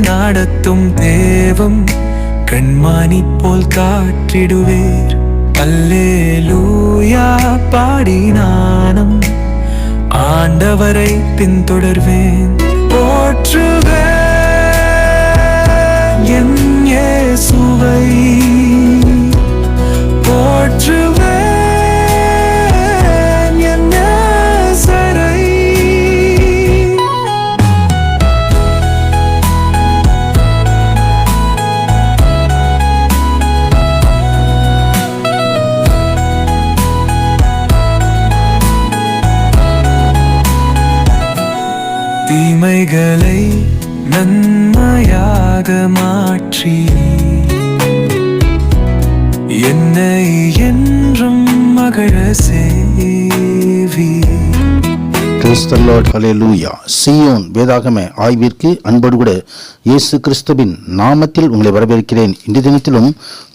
நடத்தும் தேவம் கண்மானி போல் காற்றிடுவேர். அல்லேலூயா பாடி நானும் ஆண்டவரை பின்தொடர்வேன். போற்றுவேன் என் இயேசுவை, போற்றுவேன் என் நேசரை. தீமைகளை நன்மையாக மாற்றி என்னை என்றும் மகிழ செய்வி. கிறிஸ்து லார்ட், ஹல்லேலூயா. சீயோன் வேதாகம ஆய்விற்கு அன்போடு கூட இயேசு கிறிஸ்துவின் நாமத்தில் உங்களை வரவேற்கிறேன். இந்த தினத்திலும்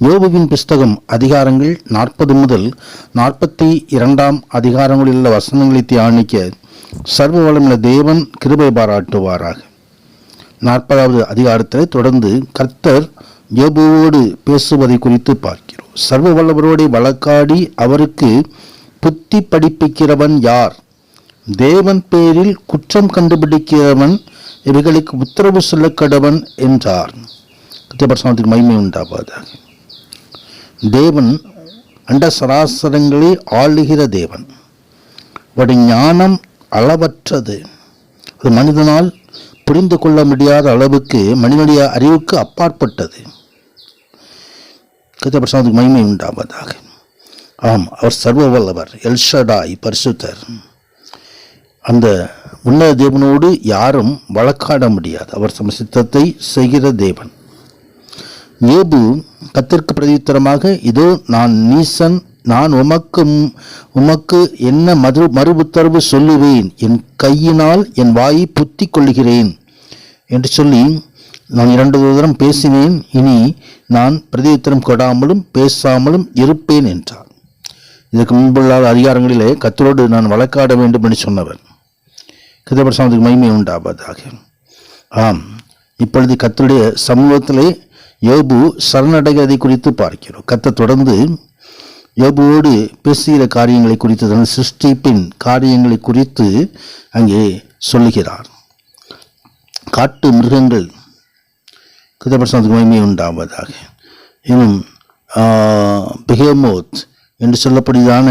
யோபுவின் புஸ்தகம் அதிகாரங்கள் 40 முதல் 42 அதிகாரங்களில் உள்ள வசனங்களை தியானிக்க சர்வ வளமுள்ள தேவன் கிருபை பாராட்டுவாராக. 40வது அதிகாரத்தில் தொடர்ந்து கர்த்தர் யோபுவோடு பேசுவதை குறித்து பார்க்கிறோம். சர்வ வல்லவரோடு வழக்காடி அவருக்கு புத்தி படிப்பிக்கிறவன் யார்? தேவன் பேரில் குற்றம் கண்டுபிடிக்கிறவன் இவைகளுக்கு உத்தரவு சொல்ல கடவன் என்றார். கர்த்தருக்கு மகிமை உண்டாவதாக. தேவன் அண்ட சராசரங்களை ஆளுகிற தேவன். அவருடைய ஞானம் அளவற்றது. அது மனிதனால் புரிந்து கொள்ள முடியாத அளவுக்கு மனிதனுடைய அறிவுக்கு அப்பாற்பட்டது. கர்த்தருக்கு மகிமை உண்டாவதாக. ஆம், அவர் சர்வ வல்லவர், எல்ஷடாய், பரிசுத்தர். அந்த உன்னத தேவனோடு யாரும் வழக்காட முடியாது. அவர் தம் சித்தத்தை செய்கிற தேவன். யோபு கர்த்தருக்கு பிரதியுத்தரமாக, இதோ நான் நீசன், நான் உமக்கு என்ன மறு உத்தரவு சொல்லுவேன்? என் கையினால் என் வாயை புத்தி கொள்ளுகிறேன் என்று சொல்லி, நான் 2 தரம் பேசினேன், இனி நான் பிரதியுத்தரம் கொடாமலும் பேசாமலும் இருப்பேன் என்றார். இதற்கு முன்புள்ள அதிகாரங்களிலே கர்த்தரோடு நான் வழக்காட வேண்டும் என்று சொன்னவர். கர்த்தருக்கு மகிமை உண்டாவதாக. ஆம், இப்பொழுது கர்த்தருடைய சமூகத்திலே யோபு சரணடைகிறதை குறித்து பார்க்கிறோம். கர்த்தர் தொடர்ந்து யோபுவோடு பேசுகிற காரியங்களை குறித்து, தன் சிருஷ்டிப்பின் காரியங்களை குறித்து அங்கே சொல்லுகிறார். காட்டு மிருகங்கள், கர்த்தருக்கு மகிமை உண்டாவதாக, இன்னும் பெஹேமோத் என்று சொல்லப்படுவதான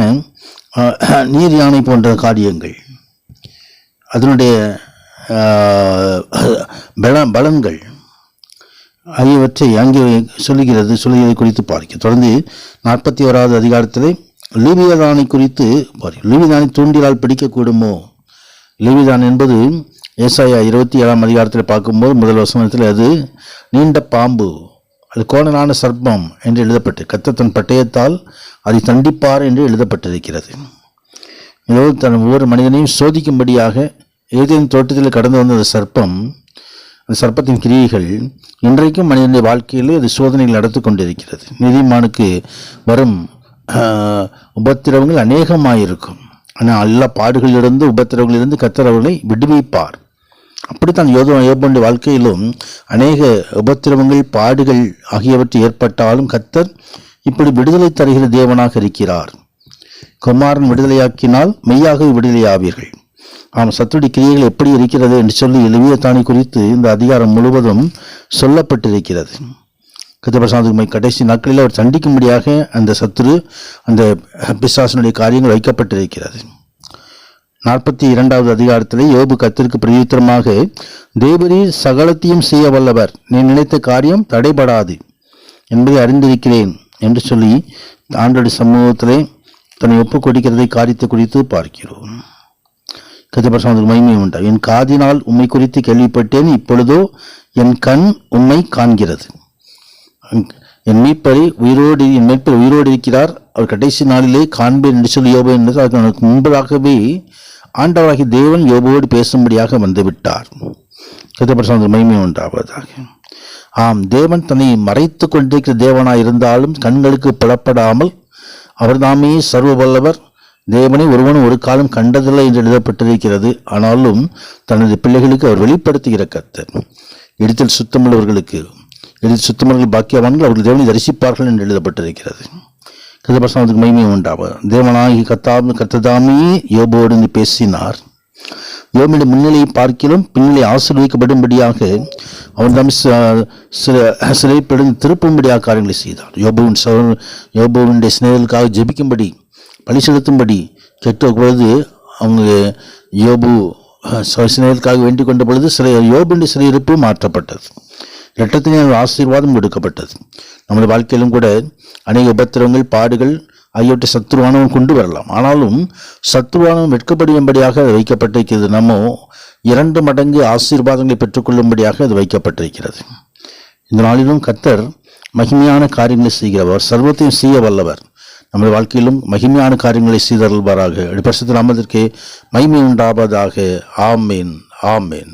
நீர் யானை போன்ற காரியங்கள், அதனுடைய பலன்கள் ஆகியவற்றை அங்கே சொல்லுகிறதை குறித்து பார்க்க. தொடர்ந்து 41வது அதிகாரத்தில் லிவியதானை குறித்து பார்க்க. லிவிதானை தூண்டிலால் பிடிக்கக்கூடுமோ? லிவிதான் என்பது ஏசாயா 27ஆம் அதிகாரத்தில் பார்க்கும்போது முதல் வசனத்தில் அது நீண்ட பாம்பு, அது கோணலான சர்ப்பம் என்று எழுதப்பட்டு, கர்த்தர் தன் பட்டயத்தால் அதை தண்டிப்பார் என்று எழுதப்பட்டிருக்கிறது. இதோடு தன் ஒவ்வொரு மனிதனையும் சோதிக்கும்படியாக ஏதேனும் தோட்டத்தில் கடந்து வந்த அந்த சர்ப்பம், அந்த சர்ப்பத்தின் கிரியைகள் இன்றைக்கும் மனிதனுடைய வாழ்க்கையில் அது சோதனைகள் நடத்தி கொண்டிருக்கிறது. நீதிமானுக்கு வரும் உபத்திரவங்கள் அநேகமாயிருக்கும். ஆனால் எல்லா பாடுகளிலிருந்து உபத்திரவங்களிலிருந்து கர்த்தர் அவர்களை விடுவிப்பார். அப்படித்தான் யோபுடைய வாழ்க்கையிலும் அநேக உபத்திரவங்கள், பாடுகள் ஆகியவற்றை ஏற்பட்டாலும் கர்த்தர் இப்படி விடுதலை தருகிற தேவனாக இருக்கிறார். குமாரன் விடுதலையாக்கினால் மெய்யாகவே விடுதலையாவீர்கள். ஆம், சத்துருடைய கிரியைகள் எப்படி இருக்கிறது என்று சொல்லி லிவியதானை குறித்து இந்த அதிகாரம் முழுவதும் சொல்லப்பட்டிருக்கிறது. கர்த்தருக்கு கடைசி நாட்களில் அவர் சண்டிக்கும்படியாக அந்த சத்துரு, அந்த பிசாசனுடைய காரியங்கள் வைக்கப்பட்டிருக்கிறது. 42வது அதிகாரத்தில் யோபு கர்த்தருக்கு பிரதியுத்தரமாக, தேவரீர் சகலத்தையும் செய்ய வல்லவர், நீ நினைத்த காரியம் தடைபடாது என்பதை அறிந்திருக்கிறேன் என்று சொல்லி ஆண்டவருடைய சமூகத்திலே தன்னை ஒப்புக் கொடுக்கிறதை காரியத்தை குறித்து பார்க்கிறோம். கர்த்தருக்கு மகிமை உண்டா. என் காதினால் உம்மை குறித்து கேள்விப்பட்டேன், இப்பொழுதோ என் கண் உம்மை காண்கிறது. என் மீட்பரை என் மீட்பர் உயிரோடு இருக்கிறார், அவர் கடைசி நாளிலே காண்பேன் என்று சொல்லி யோபு என்பது அதற்கு முன்பதாகவே ஆண்டவராகிய தேவன் யோபுவோடு பேசும்படியாக வந்துவிட்டார். கர்த்தருக்கு மகிமை உண்டாவதாக. ஆம், தேவன் தன்னை மறைத்து கொண்டிருக்கிற தேவனாய் இருந்தாலும் கண்களுக்கு புலப்படாமல் அவர் தாமே சர்வ வல்லவர், தேவனை ஒருவனும் ஒரு காலம் கண்டதில்லை என்று எழுதப்பட்டிருக்கிறது. ஆனாலும் தனது பிள்ளைகளுக்கு அவர் வெளிப்படுத்துகிற கர்த்தர். இடத்தில் சுத்தமுள்ளவர்கள் பாக்கியவான்கள் அவர்கள் தேவனை தரிசிப்பார்கள் என்று எழுதப்பட்டிருக்கிறது. கதபரசனத்துக்கு மகிமை உண்டாவது. தேவனாகி கர்த்ததாமே யோபோடு பேசினார். யோபின் முன்னிலையை பார்க்கிலும் பின்னிலை ஆசீர்வதிக்கப்படும்படியாக அவன் தம் சிறைப்படும் திருப்பும்படியாக காரியங்களை செய்தார். யோபுவினுடைய சிநேகர்களுக்காக ஜெபிக்கும்படி பலி செலுத்தும்படி கெட்ட பொழுது அவங்க யோபு சிநேகர்களுக்காக வேண்டிக் கொண்ட பொழுது யோபுடைய சிறையிருப்பு மாற்றப்பட்டது. இரட்டத்தின் ஆசீர்வாதம் கொடுக்கப்பட்டது. நம்முடைய வாழ்க்கையிலும் கூட அநேக உபத்திரவங்கள், பாடுகள் ஆகியவற்றை சத்துருவானவன் கொண்டு வரலாம். ஆனாலும் சத்துருவானவன் வெட்கப்படும்படியாக அது வைக்கப்பட்டிருக்கிறது. நம்ம 2 மடங்கு ஆசீர்வாதங்களை பெற்றுக்கொள்ளும்படியாக அது வைக்கப்பட்டிருக்கிறது. இந்த நாளிலும் கர்த்தர் மகிமையான காரியங்களை செய்கிறவர், சர்வத்தையும் செய்ய வல்லவர். நம்முடைய வாழ்க்கையிலும் மகிமையான காரியங்களை செய்தருள்வாராக. பரிசுத்த நாமத்திற்கே மகிமை உண்டாவதாக. ஆமேன், ஆமேன்.